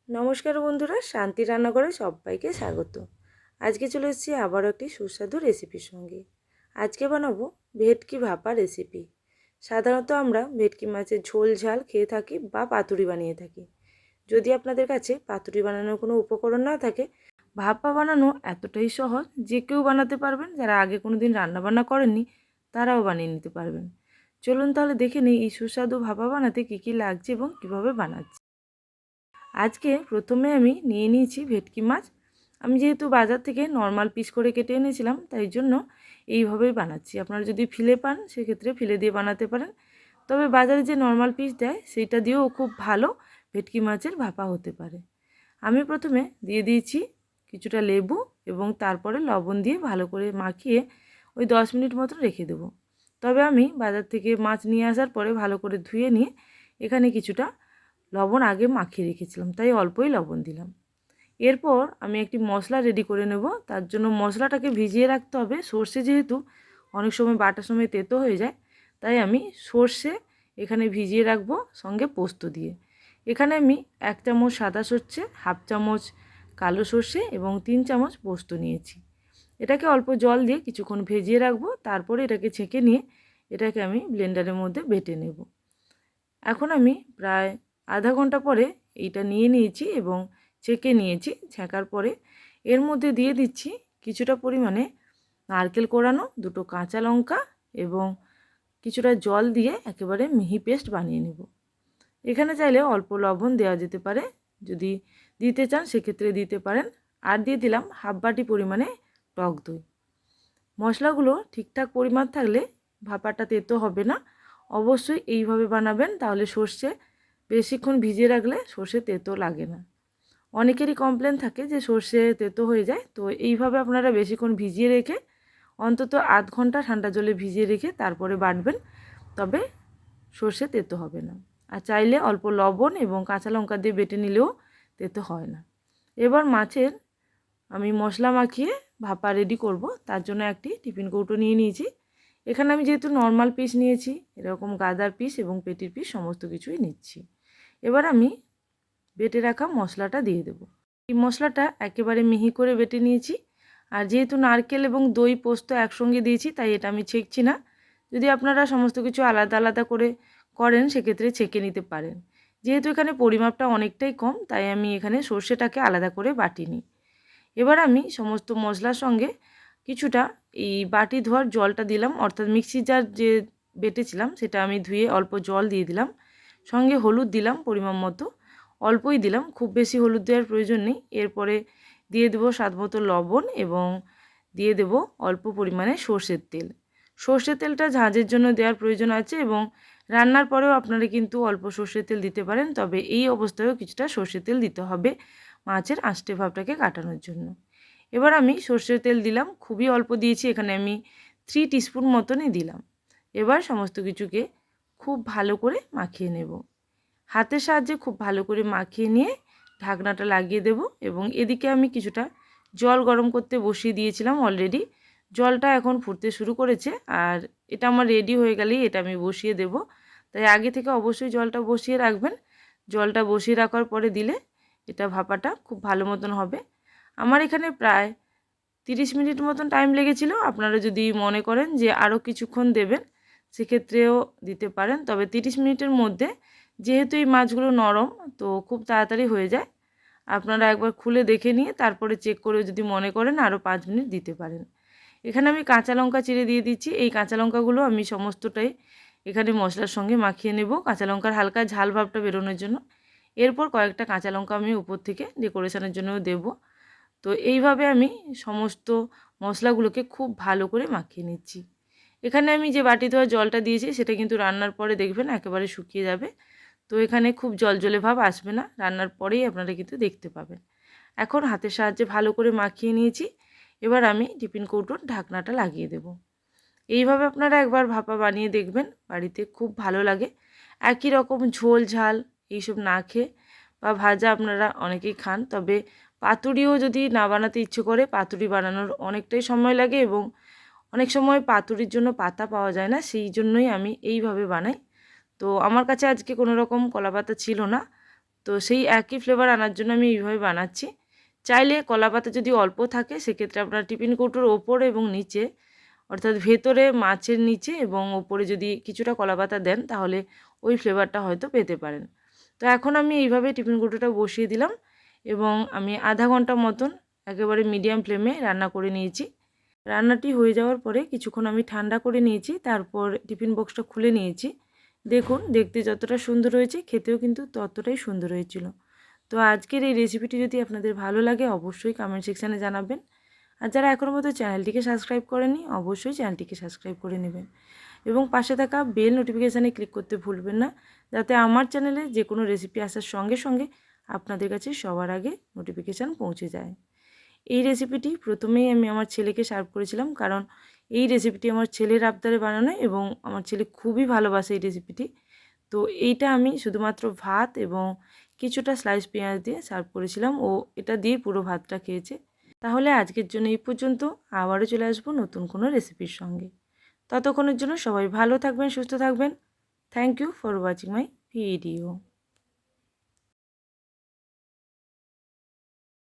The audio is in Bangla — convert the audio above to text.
নমস্কার বন্ধুরা, শান্তি রান্নাঘরে সবাইকে স্বাগত। আজকে চলে এসেছি আবারও একটি সুস্বাদু রেসিপির সঙ্গে। আজকে বানাবো ভেটকি ভাপা রেসিপি। সাধারণত আমরা ভেটকি মাছের ঝোল ঝাল খেয়ে থাকি বা পাতুরি বানিয়ে থাকি। যদি আপনাদের কাছে পাতুরি বানানোর কোনো উপকরণ না থাকে, ভাপা বানানো এতটাই সহজ যে কেউ বানাতে পারবেন। যারা আগে কোনো দিন রান্নাবান্না করেননি তারাও বানিয়ে নিতে পারবেন। চলুন তাহলে দেখে নিই এই সুস্বাদু ভাপা বানাতে কী কী লাগছে এবং কীভাবে বানাচ্ছি। আজকে প্রথমে আমি নিয়ে নিয়েছি ভেটকি মাছ। আমি যেহেতু বাজার থেকে নর্মাল পিস করে কেটে এনেছিলাম, তাই জন্য এইভাবেই বানাচ্ছি। আপনারা যদি ফিলে পান সেক্ষেত্রে ফিলে দিয়ে বানাতে পারেন, তবে বাজারে যে নর্মাল পিস দেয় সেইটা দিয়েও খুব ভালো ভেটকি মাছের ভাপা হতে পারে। আমি প্রথমে দিয়ে দিয়েছি কিছুটা লেবু এবং তারপরে লবণ দিয়ে ভালো করে মাখিয়ে ওই 10 মিনিট মতো রেখে দেবো। তবে আমি বাজার থেকে মাছ নিয়ে আসার পরে ভালো করে ধুয়ে নিয়ে এখানে কিছুটা লবণ আগে মাখিয়ে রেখেছিলাম, তাই অল্পই লবণ দিলাম। এরপর আমি একটি মশলা রেডি করে নেব। তার জন্য মশলাটাকে ভিজিয়ে রাখতে হবে। সর্ষে যেহেতু অনেক সময় বাটার সময় তেতো হয়ে যায়, তাই আমি সর্ষে এখানে ভিজিয়ে রাখবো সঙ্গে পোস্ত দিয়ে। এখানে আমি 1 চামচ সাদা সর্ষে, হাফ চামচ কালো সর্ষে এবং 3 চামচ পোস্ত নিয়েছি। এটাকে অল্প জল দিয়ে কিছুক্ষণ ভিজিয়ে রাখবো। তারপরে এটাকে ছেঁকে নিয়ে এটাকে আমি ব্লেন্ডারের মধ্যে বেটে নেব। এখন আমি প্রায় আধা ঘন্টা পরে এইটা নিয়ে নিয়েছি এবং ছেঁকে নিয়েছি। ছেঁকার পরে এর মধ্যে দিয়ে দিচ্ছি কিছুটা পরিমাণে নারকেল কোড়ানো, 2টো কাঁচা লঙ্কা এবং কিছুটা জল দিয়ে একেবারে মিহি পেস্ট বানিয়ে নেব। এখানে চাইলে অল্প লবণ দেওয়া যেতে পারে, যদি দিতে চান সেক্ষেত্রে দিতে পারেন। আর দিয়ে দিলাম হাফ বাটি পরিমাণে টক দই। মশলাগুলো ঠিকঠাক পরিমাণ থাকলে ভাপাটা তেতো হবে না। অবশ্যই এইভাবে বানাবেন, তাহলে সর্ষে বেশিক্ষণ ভিজিয়ে রাখলে সর্ষে তেতো লাগে না। অনেকেরই কমপ্লেন থাকে যে সর্ষে তেতো হয়ে যায়, তো এইভাবে আপনারা বেশিক্ষণ ভিজিয়ে রেখে অন্তত আধ ঘন্টা ঠান্ডা জলে ভিজিয়ে রেখে তারপরে বাটবেন, তবে সর্ষে তেতো হবে না। আর চাইলে অল্প লবণ এবং কাঁচা লঙ্কা দিয়ে বেটে নিলেও তেতো হয় না। এবার মাছের আমি মশলা মাখিয়ে ভাপা রেডি করব। তার জন্য একটি টিফিন কৌটো নিয়ে নিয়েছি। এখানে আমি যেহেতু নর্মাল পিস নিয়েছি, এরকম গাদার পিস এবং পেটির পিস সমস্ত কিছুই নিচ্ছি। এবার আমি বেটে রাখা মশলাটা দিয়ে দেব। এই মশলাটা একেবারে মিহি করে বেটে নিয়েছি। আর যেহেতু নারকেল এবং দই পোস্ত একসঙ্গে দিয়েছি, তাই এটা আমি ছেঁকছি না। যদি আপনারা সমস্ত কিছু আলাদা আলাদা করে করেন সেক্ষেত্রে ছেঁকে নিতে পারেন। যেহেতু এখানে পরিমাপটা অনেকটাই কম, তাই আমি এখানে সর্ষেটাকে আলাদা করে বাটিনি। এবার আমি সমস্ত মশলার সঙ্গে কিছুটা এই বাটি ধোয়ার জলটা দিলাম, অর্থাৎ মিক্সি জার যে বেটেছিলাম সেটা আমি ধুয়ে অল্প জল দিয়ে দিলাম। সঙ্গে হলুদ দিলাম পরিমাণ মতো, অল্পই দিলাম, খুব বেশি হলুদ দেওয়ার প্রয়োজন নেই। এরপরে দিয়ে দেবো স্বাদ মতো লবণ এবং দিয়ে দেব অল্প পরিমাণে সর্ষের তেল। সর্ষের তেলটা ঝাঁঝের জন্য দেওয়ার প্রয়োজন আছে এবং রান্নার পরেও আপনারা কিন্তু অল্প সর্ষের তেল দিতে পারেন, তবে এই অবস্থায়ও কিছুটা সর্ষের তেল দিতে হবে মাছের আঁশটে ভাবটাকে কাটানোর জন্য। এবার আমি সর্ষের তেল দিলাম, খুবই অল্প দিয়েছি, এখানে আমি 3 টিস্পুন মতনই দিলাম। এবার সমস্ত কিছুকে খুব ভালো করে মাখিয়ে নেব। হাতের সাহায্যে খুব ভালো করে মাখিয়ে নিয়ে ঢাকনাটা লাগিয়ে দেব এবং এদিকে আমি কিছুটা জল গরম করতে বসিয়ে দিয়েছিলাম অলরেডি। জলটা এখন ফুটতে শুরু করেছে আর এটা আমার রেডি হয়ে গেলেই এটা আমি বসিয়ে দেব। তাই আগে থেকে অবশ্যই জলটা বসিয়ে রাখবেন। জলটা বসিয়ে রাখার পরে দিলে এটা ভাপাটা খুব ভালো মতন হবে। আমার এখানে প্রায় 30 মিনিট মতন টাইম লেগেছিল। আপনারা যদি মনে করেন যে আরও কিছুক্ষণ দেবেন সেক্ষেত্রেও দিতে পারেন, তবে 30 মিনিটের মধ্যে যেহেতু এই মাছগুলো নরম তো খুব তাড়াতাড়ি হয়ে যায়। আপনারা একবার খুলে দেখে নিয়ে তারপরে চেক করে যদি মনে করেন আরও 5 মিনিট দিতে পারেন। এখানে আমি কাঁচা লঙ্কা চিড়ে দিয়ে দিচ্ছি। এই কাঁচা লঙ্কাগুলো আমি সমস্তটাই এখানে মশলার সঙ্গে মাখিয়ে নেব কাঁচা লঙ্কার হালকা ঝাল ভাবটা বেরোনোর জন্য। এরপর কয়েকটা কাঁচা লঙ্কা আমি উপর থেকে ডেকোরেশনের জন্যও দেব। তো এইভাবে আমি সমস্ত মশলাগুলোকে খুব ভালো করে মাখিয়ে নিচ্ছি। এখানে আমি যে বাটি ধোয়া জলটা দিয়েছি সেটা কিন্তু রান্নার পরে দেখবেন একেবারে শুকিয়ে যাবে। তো এখানে খুব জলজলে ভাব আসবে না, রান্নার পরেই আপনারা কিন্তু দেখতে পাবেন। এখন হাতের সাহায্যে ভালো করে মাখিয়ে নিয়েছি। এবার আমি টিফিন কৌটোর ঢাকনাটা লাগিয়ে দেব। এইভাবে আপনারা একবার ভাপা বানিয়ে দেখবেন, বাড়িতে খুব ভালো লাগে। একই রকম ঝোল ঝাল এইসব না খেয়ে বা ভাজা আপনারা অনেকেই খান, তবে পাতুরিও যদি না বানাতে ইচ্ছে করে, পাতুরি বানানোর অনেকটাই সময় লাগে এবং অনেক সময় পাতুরির জন্য পাতা পাওয়া যায় না, সেই জন্যই আমি এইভাবে বানাই। তো আমার কাছে আজকে কোনো রকম কলা পাতা ছিল না, তো সেই একই ফ্লেভার আনার জন্য আমি এইভাবে বানাচ্ছি। চাইলে কলা পাতা যদি অল্প থাকে সেক্ষেত্রে আপনার টিফিন কৌটোর ওপরে এবং নিচে, অর্থাৎ ভেতরে মাছের নিচে এবং ওপরে যদি কিছুটা কলা পাতা দেন তাহলে ওই ফ্লেভারটা হয়তো পেতে পারেন। তো এখন আমি এইভাবে টিফিন কৌটোটা বসিয়ে দিলাম এবং আমি আধা ঘন্টা মতন একেবারে মিডিয়াম ফ্লেমে রান্না করে নিয়েছি। রান্নাটি হয়ে যাওয়ার পরে কিছুক্ষণ আমি ঠান্ডা করে নিয়েছি, তারপর টিফিন বক্সটা খুলে নিয়েছি। দেখুন দেখতে যতটা সুন্দর হয়েছে খেতেও কিন্তু ততটাই সুন্দর হয়েছিল। তো আজকের এই রেসিপিটি যদি আপনাদের ভালো লাগে অবশ্যই কমেন্ট সেকশানে জানাবেন। আর যারা এখনও মতো চ্যানেলটিকে সাবস্ক্রাইব করেনি অবশ্যই চ্যানেলটিকে সাবস্ক্রাইব করে নেবেন এবং পাশে থাকা বেল নোটিফিকেশানে ক্লিক করতে ভুলবেন না, যাতে আমার চ্যানেলে যে কোনো রেসিপি আসার সঙ্গে সঙ্গে আপনাদের কাছে সবার আগে নোটিফিকেশান পৌঁছে যায়। এই রেসিপিটি প্রথমেই আমি আমার ছেলেকে সার্ভ করেছিলাম, কারণ এই রেসিপিটি আমার ছেলের আবদারে বানানো এবং আমার ছেলে খুবই ভালোবাসে এই রেসিপিটি। তো এইটা আমি শুধুমাত্র ভাত এবং কিছুটা স্লাইস পেঁয়াজ দিয়ে সার্ভ করেছিলাম, ও এটা দিয়ে পুরো ভাতটা খেয়েছে। তাহলে আজকের জন্য এই পর্যন্ত, আবারও চলে আসবো নতুন কোনো রেসিপির সঙ্গে। ততক্ষণের জন্য সবাই ভালো থাকবেন, সুস্থ থাকবেন। Thank you for watching my video.